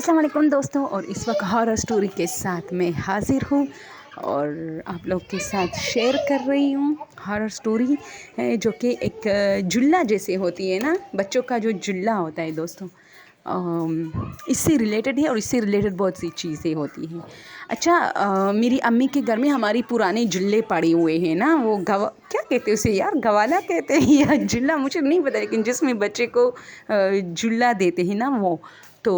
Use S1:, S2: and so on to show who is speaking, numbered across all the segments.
S1: अस्सलाम वालेकुम दोस्तों, और इस वक्त हॉरर स्टोरी के साथ मैं हाज़िर हूँ और आप लोग के साथ शेयर कर रही हूँ। हॉरर स्टोरी है जो कि एक जुल्ला जैसे होती है ना, बच्चों का जो जुल्ला होता है दोस्तों, इससे रिलेटेड है और इससे रिलेटेड बहुत सी चीज़ें होती हैं। अच्छा, मेरी अम्मी के घर में हमारी पुराने जुल्ले पड़े हुए हैं ना, वो क्या कहते हैं उसे यार, गवाला कहते हैं या जुल्ला, मुझे नहीं पता, लेकिन जिसमें बच्चे को जुल्ला देते हैं ना वो। तो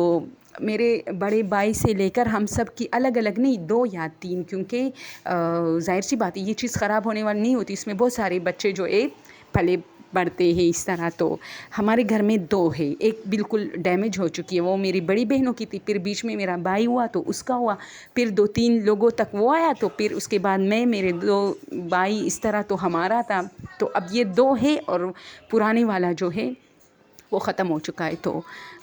S1: मेरे बड़े भाई से लेकर हम सब की अलग अलग नहीं, 2 या 3, क्योंकि ज़ाहिर सी बात है ये चीज़ ख़राब होने वाली नहीं होती, इसमें बहुत सारे बच्चे जो है पले बढ़ते हैं इस तरह। तो हमारे घर में 2 है, एक बिल्कुल डैमेज हो चुकी है, वो मेरी बड़ी बहनों की थी, फिर बीच में मेरा भाई हुआ तो उसका हुआ, फिर 2-3 लोगों तक वो आया, तो फिर उसके बाद मैं, मेरे 2 भाई, इस तरह तो हमारा था। तो अब ये 2 है और पुराने वाला जो है वो ख़त्म हो चुका है। तो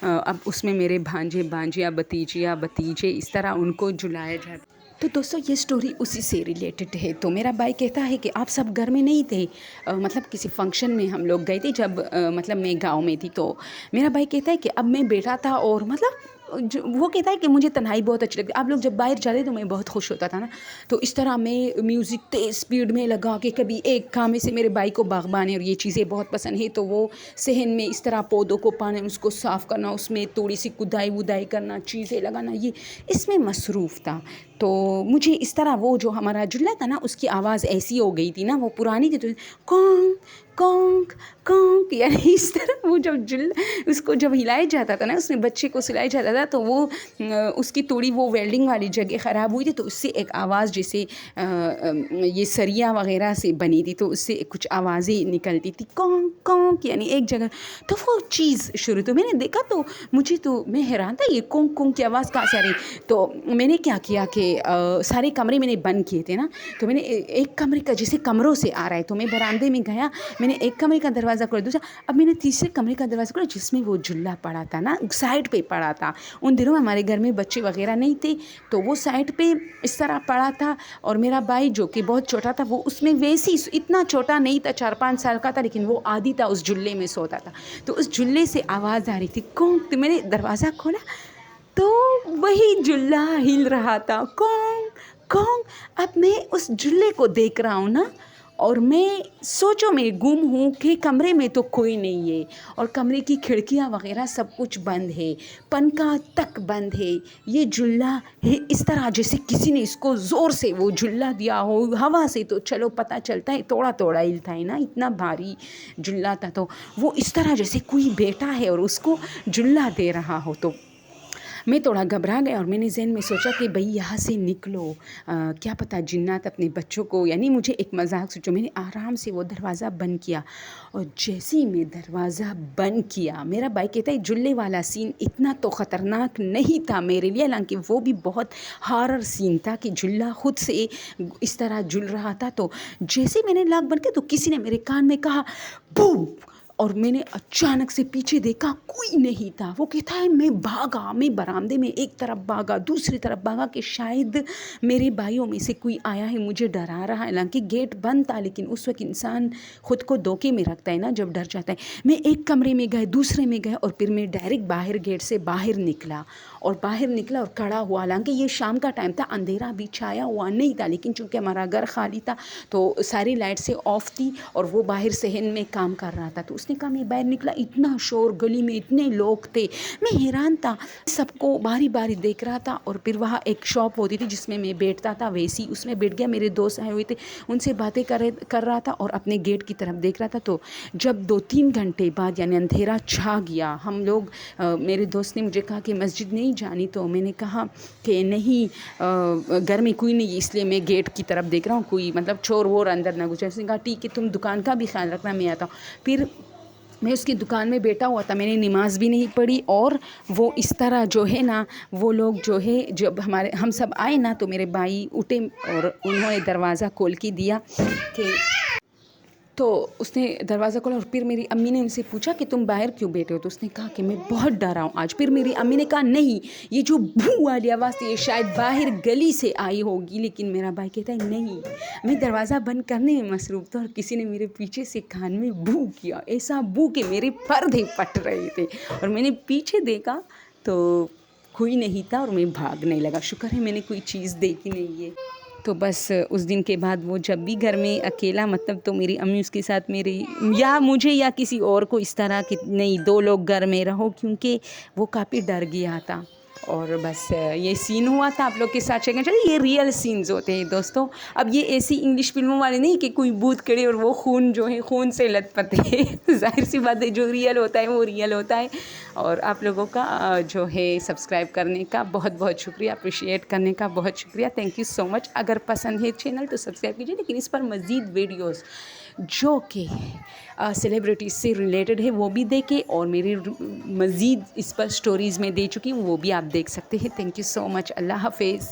S1: अब उसमें मेरे भांजे भांजियाँ, भतीजियाँ भतीजे, इस तरह उनको झुलाया जाता है। तो दोस्तों ये स्टोरी उसी से रिलेटेड है। तो मेरा भाई कहता है कि आप सब घर में नहीं थे, मतलब किसी फंक्शन में हम लोग गए थे जब मतलब मैं गांव में थी। तो मेरा भाई कहता है कि अब मैं बैठा था और मतलब वो कहता है कि मुझे तन्हाई बहुत अच्छी लगती है। आप लोग जब बाहर जाते तो मैं बहुत खुश होता था ना, तो इस तरह मैं म्यूज़िक तेज़ स्पीड में लगा के, कभी एक काम में से मेरे भाई को बागबानी और ये चीज़ें बहुत पसंद है, तो वो सहन में इस तरह पौधों को पानी, उसको साफ़ करना, उसमें थोड़ी सी कुदाई वुदाई करना, चीज़ें लगाना, ये इसमें मसरूफ़ था। तो मुझे इस तरह वो जो हमारा जुल्ला था ना, उसकी आवाज़ ऐसी हो गई थी ना, वो पुरानी थी, तो कौंक कौंक कौंक, यानी इस तरह वो जब जुल्ला उसको जब हिलाया जाता था ना, उसमें बच्चे को सुलाया जाता था, तो वो उसकी थोड़ी वो वेल्डिंग वाली जगह ख़राब हुई थी, तो उससे एक आवाज़ जैसे ये सरिया वगैरह से बनी थी, तो उससे कुछ आवाज़ें निकलती थी, कौंक कौंक, यानी एक जगह। तो वो चीज़ शुरू, तो मैंने देखा, तो मुझे तो मैं हैरान था, ये कौंक कौंक की आवाज़ कहाँ से आ रही। तो मैंने क्या किया कि सारे कमरे मैंने बंद किए थे ना, तो मैंने एक कमरे का, जैसे कमरों से आ रहा है, तो मैं बरामदे में गया, मैंने एक कमरे का दरवाज़ा खोला, दूसरा, अब मैंने तीसरे कमरे का दरवाज़ा खोला जिसमें वो जुल्ला पड़ा था ना, साइड पे पड़ा था। उन दिनों हमारे घर में बच्चे वगैरह नहीं थे, तो वो साइड पे इस तरह पड़ा था, और मेरा भाई जो कि बहुत छोटा था, वो उसमें वैसी, इतना छोटा नहीं था, 4-5 साल का था, लेकिन वो आदी था, उस जुल्ले में सोता था। तो उस जुल्ले से आवाज़ आ रही थी, कौन, तो मैंने दरवाज़ा खोला, तो वही जुल्ला हिल रहा था, कौन कौन। अब मैं उस जुल्ले को देख रहा हूँ ना, और मैं सोचो मैं गुम हूँ कि कमरे में तो कोई नहीं है, और कमरे की खिड़कियाँ वगैरह सब कुछ बंद है, पंखा तक बंद है, ये जुल्ला है इस तरह जैसे किसी ने इसको ज़ोर से वो जुल्ला दिया हो हवा से, तो चलो पता चलता है थोड़ा थोड़ा हिलता है ना, इतना भारी जुल्ला था। तो वो इस तरह जैसे कोई बैठा है और उसको जुल्ला दे रहा हो। तो मैं थोड़ा घबरा गया और मैंने ज़हन में सोचा कि भाई यहाँ से निकलो, क्या पता जिन्नात अपने बच्चों को, यानी मुझे एक मजाक सोचो। मैंने आराम से वो दरवाज़ा बंद किया, और जैसे ही मैं दरवाज़ा बंद किया, मेरा भाई कहता है जुल्ले वाला सीन इतना तो ख़तरनाक नहीं था मेरे लिए, हालांकि वो भी बहुत हॉरर सीन था कि जुल्ला खुद से इस तरह जुल रहा था। तो जैसे मैंने लाख बंद किया, तो किसी ने मेरे कान में कहा बूम, और मैंने अचानक से पीछे देखा, कोई नहीं था। वो कहता है मैं भागा, मैं बरामदे में एक तरफ भागा, दूसरी तरफ भागा कि शायद मेरे भाइयों में से कोई आया है, मुझे डरा रहा है। हालांकि गेट बंद था, लेकिन उस वक्त इंसान खुद को धोखे में रखता है ना जब डर जाता है। मैं एक कमरे में गए, दूसरे में गए, और फिर मैं डायरेक्ट बाहर गेट से बाहर निकला और खड़ा हुआ। हालांकि ये शाम का टाइम था, अंधेरा भी छाया हुआ नहीं था, लेकिन चूंकि हमारा घर खाली था तो सारी लाइट से ऑफ थी, और वो बाहर सहन में काम कर रहा था। तो उसने कहा मैं बाहर निकला, इतना शोर, गली में इतने लोग थे, मैं हैरान था, सबको बारी बारी देख रहा था। और फिर वहाँ एक शॉप होती थी जिसमें मैं बैठता था, वैसी उसमें बैठ गया। मेरे दोस्त आए हुए थे, उनसे बातें कर रहा था और अपने गेट की तरफ देख रहा था। तो जब 2-3 घंटे बाद, यानी अंधेरा छा गया, हम लोग मेरे दोस्त ने मुझे कहा कि मस्जिद नहीं जानी, तो मैंने कहा कि नहीं, घर में कोई नहीं, इसलिए मैं गेट की तरफ देख रहा हूँ, कोई मतलब चोर वोर अंदर ना घुसे। उसने कहा ठीक है, तुम दुकान का भी ख्याल रखना, मैं आता हूँ। फिर मैं उसकी दुकान में बैठा हुआ था, मैंने नमाज़ भी नहीं पढ़ी, और वो इस तरह जो है ना, वो लोग जो है, जब हम सब आए ना, तो मेरे भाई उठे और उन्होंने दरवाज़ा खोल के दिया कि, तो उसने दरवाज़ा खोला, और फिर मेरी अम्मी ने उनसे पूछा कि तुम बाहर क्यों बैठे हो। तो उसने कहा कि मैं बहुत डरा हूँ आज। फिर मेरी अम्मी ने कहा नहीं, ये जो भू वाली आवाज़ थी ये शायद बाहर गली से आई होगी। लेकिन मेरा भाई कहता है नहीं, मैं दरवाज़ा बंद करने में मसरूफ़ था और किसी ने मेरे पीछे से कान में भू किया, ऐसा भू के मेरे पर्दे फट रहे थे। और मैंने पीछे देखा तो कोई नहीं था और मैं भागने लगा। शुक्र है मैंने कोई चीज़ देखी नहीं है। तो बस उस दिन के बाद वो जब भी घर में अकेला, मतलब तो मेरी अम्मी उसके साथ मेरी या मुझे या किसी और को इस तरह कि नहीं 2 लोग घर में रहो, क्योंकि वो काफ़ी डर गया था। और बस ये सीन हुआ था, आप लोग के साथ शेयर करना। चलिए, ये रियल सीन्स होते हैं दोस्तों। अब ये ऐसी इंग्लिश फिल्मों वाले नहीं कि कोई भूत करे और वो खून जो है खून से लथपथ है। ज़ाहिर सी बात है, जो रियल होता है वो रियल होता है। और आप लोगों का जो है सब्सक्राइब करने का बहुत बहुत शुक्रिया, अप्रिशिएट करने का बहुत शुक्रिया, थैंक यू सो मच। अगर पसंद है चैनल तो सब्सक्राइब कीजिए, लेकिन इस पर मज़ीद वीडियोस जो कि सेलिब्रिटीज़ से रिलेटेड है वो भी देखें, और मेरी मज़ीद इस पर स्टोरीज़ में दे चुकी हूँ वो भी आप देख सकते हैं। Thank you so much. अल्लाह हाफिज़।